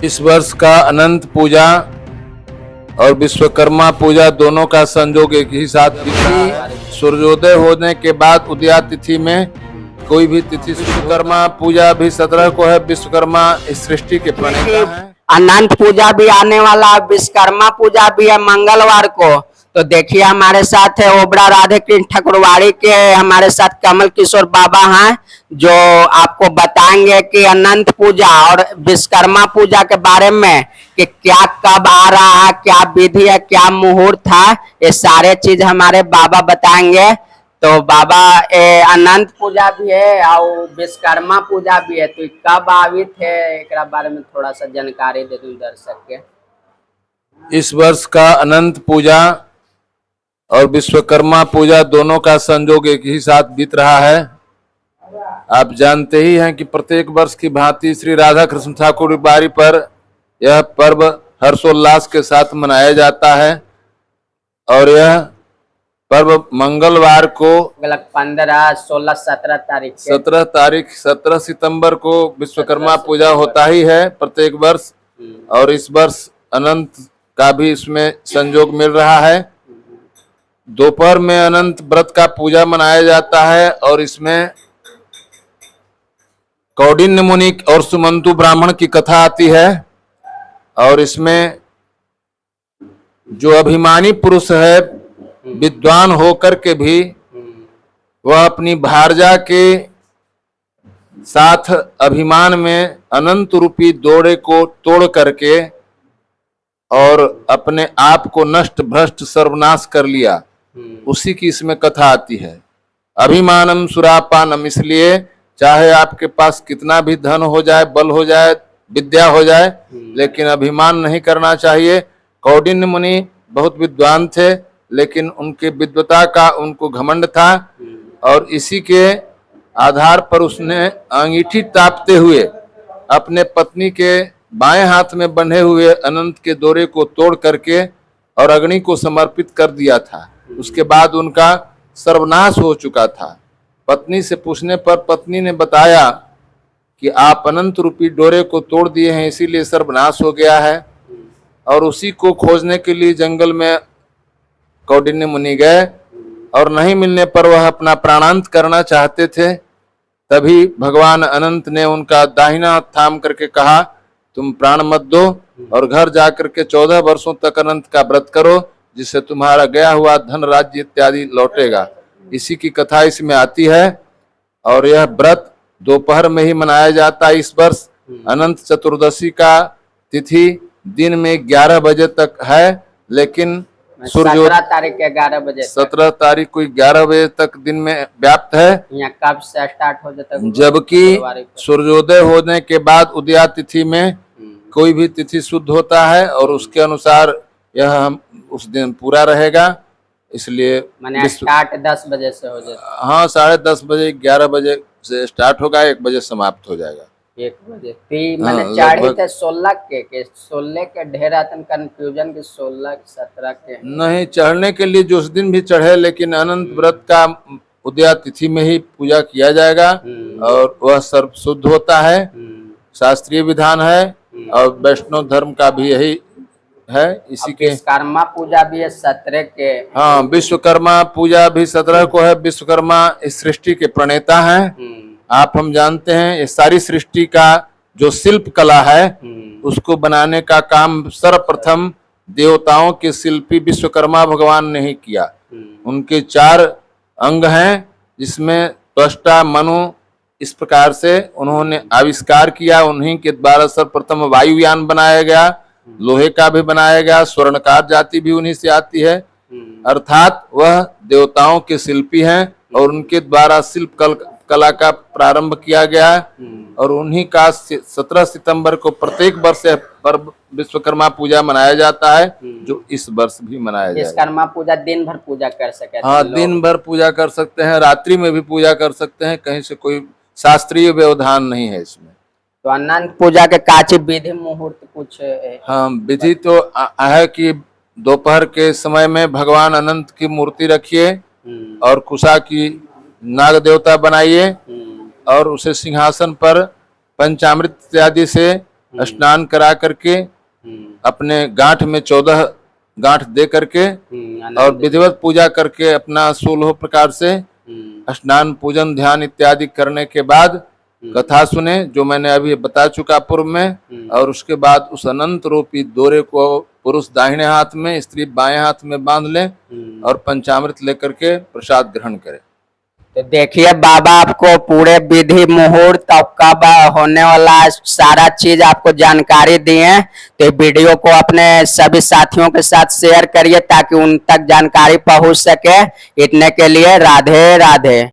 इस वर्ष का अनंत पूजा और विश्वकर्मा पूजा दोनों का संयोग एक ही साथ तिथि सूर्योदय होने के बाद उदया तिथि में कोई भी तिथि। विश्वकर्मा पूजा भी 17 को है। विश्वकर्मा इस सृष्टि के प्रणेता हैं। अनंत पूजा भी आने वाला, विश्वकर्मा पूजा भी है मंगलवार को। तो देखिए हमारे साथ है ओबरा राधे कृष्ण ठाकुरवाड़ी के हमारे साथ कमल किशोर बाबा हैं, जो आपको बताएंगे कि अनंत पूजा और विश्वकर्मा पूजा के बारे में कि क्या कब आ रहा है, क्या विधि है, क्या मुहूर्त है, ये सारे चीज हमारे बाबा बताएंगे। तो बाबा अनंत पूजा भी है और विश्वकर्मा पूजा भी है, तो कब आवित है एक बारे में थोड़ा सा जानकारी दे दूं दर्शक के। इस वर्ष का अनंत पूजा और विश्वकर्मा पूजा दोनों का संयोग एक ही साथ बीत रहा है। आप जानते ही हैं कि प्रत्येक वर्ष की भांति श्री राधा कृष्ण ठाकुर बारी पर यह पर्व हर्षोल्लास के साथ मनाया जाता है और यह पर्व मंगलवार को 15, 16, 17 तारीख 17 सितंबर को विश्वकर्मा पूजा होता ही है प्रत्येक वर्ष। और इस वर्ष अनंत का भी इसमें संयोग मिल रहा है। दोपहर में अनंत व्रत का पूजा मनाया जाता है और इसमें कौंडिन्य मुनि और सुमंतु ब्राह्मण की कथा आती है। और इसमें जो अभिमानी पुरुष है, विद्वान होकर के भी वह अपनी भारजा के साथ अभिमान में अनंत रूपी दौड़े को तोड़ करके और अपने आप को नष्ट भ्रष्ट सर्वनाश कर लिया, उसी की इसमें कथा आती है। अभिमानम सुरापानम, इसलिए चाहे आपके पास कितना भी धन हो जाए, बल हो जाए, विद्या हो जाए, लेकिन अभिमान नहीं करना चाहिए। कौंडिन्य मुनि बहुत विद्वान थे, लेकिन उनके विद्वता का उनको घमंड था और इसी के आधार पर उसने अंगीठी तापते हुए अपने पत्नी के बाएं हाथ में बंधे हुए अनंत के दौरे को तोड़ करके और अग्नि को समर्पित कर दिया था। उसके बाद उनका सर्वनाश हो चुका था। पत्नी से पूछने पर पत्नी ने बताया कि आप अनंत रूपी डोरे को तोड़ दिए हैं, इसीलिए सर्वनाश हो गया है। और उसी को खोजने के लिए जंगल में कौंडिन्य मुनि गए और नहीं मिलने पर वह अपना प्राणांत करना चाहते थे। तभी भगवान अनंत ने उनका दाहिना हाथ थाम करके कहा, तुम प्राण मत दो और घर जाकर के 14 वर्षों तक अनंत का व्रत करो, जिससे तुम्हारा गया हुआ धन राज्य इत्यादि लौटेगा। इसी की कथा इसमें आती है और यह व्रत दोपहर में ही मनाया जाता है। इस वर्ष अनंत चतुर्दशी का तिथि दिन में 11 बजे तक है, लेकिन 17 तारीख के 11 बजे 17 तारीख को 11 बजे तक दिन में व्याप्त है। यहाँ कब से स्टार्ट हो जाता है? जबकि सूर्योदय होने के बाद उदया तिथि में कोई भी तिथि शुद्ध होता है और उसके अनुसार यह हम उस दिन पूरा रहेगा। इसलिए मैंने स्टार्ट 10 बजे से हो जाता है। हाँ, 10:30 बजे 11 बजे से स्टार्ट होगा, 1 बजे समाप्त हो जाएगा। 1 बजे मैंने चढ़ी थे 16 के ढेर आतन कंफ्यूजन के 16 17 के नहीं चढ़ने के लिए जो उस दिन भी चढ़े, लेकिन अनंत व्रत का उदया तिथि में ही पूजा किया जाएगा और वह सर्व शुद्ध होता है। शास्त्रीय विधान है और वैष्णव धर्म का भी यही है। इसी के विश्वकर्मा पूजा भी है 17 के। हाँ, विश्वकर्मा पूजा भी 17 को है। विश्वकर्मा इस सृष्टि के प्रणेता हैं। आप हम जानते हैं ये सारी सृष्टि का जो शिल्प कला है उसको बनाने का काम सर्वप्रथम देवताओं के शिल्पी विश्वकर्मा भगवान ने ही किया। उनके 4 अंग हैं, जिसमें त्वष्टा मनु इस प्रकार से उन्होंने आविष्कार किया। उन्हीं के द्वारा सर्वप्रथम वायुयान बनाया गया, लोहे का भी बनाया गया, स्वर्णकार जाति भी उन्हीं से आती है। अर्थात वह देवताओं के शिल्पी हैं और उनके द्वारा शिल्प कला का प्रारंभ किया गया और उन्हीं का 17 सितंबर को प्रत्येक वर्ष पर्व विश्वकर्मा पूजा मनाया जाता है, जो इस वर्ष भी मनाया जाएगा। विश्वकर्मा पूजा दिन भर पूजा कर सकते हैं। हाँ, दिन भर पूजा कर सकते हैं, रात्रि में भी पूजा कर सकते हैं, कहीं से कोई शास्त्रीय व्यवधान नहीं है इसमें। तो अनंत पूजा के काची विधि मुहूर्त कुछ है? हाँ, विधि तो है कि दोपहर के समय में भगवान अनंत की मूर्ति रखिए और कुशा की नाग देवता बनाइए और उसे सिंहासन पर पंचामृत इत्यादि से स्नान करा करके अपने गांठ में 14 गांठ दे करके और विधिवत पूजा करके अपना 16 प्रकार से स्नान पूजन ध्यान इत्यादि करने के बाद कथा सुने, जो मैंने अभी बता चुका पूर्व में। और उसके बाद उस अनंत रूपी दोरे को पुरुष दाहिने हाथ में, स्त्री बाएं हाथ में बांध ले और पंचामृत लेकर के प्रसाद ग्रहण करे। तो देखिए बाबा आपको पूरे विधि मुहूर्त और कब होने वाला सारा चीज आपको जानकारी दी है। तो वीडियो को अपने सभी साथियों के साथ शेयर करिए ताकि उन तक जानकारी पहुंच सके। इतने के लिए राधे राधे।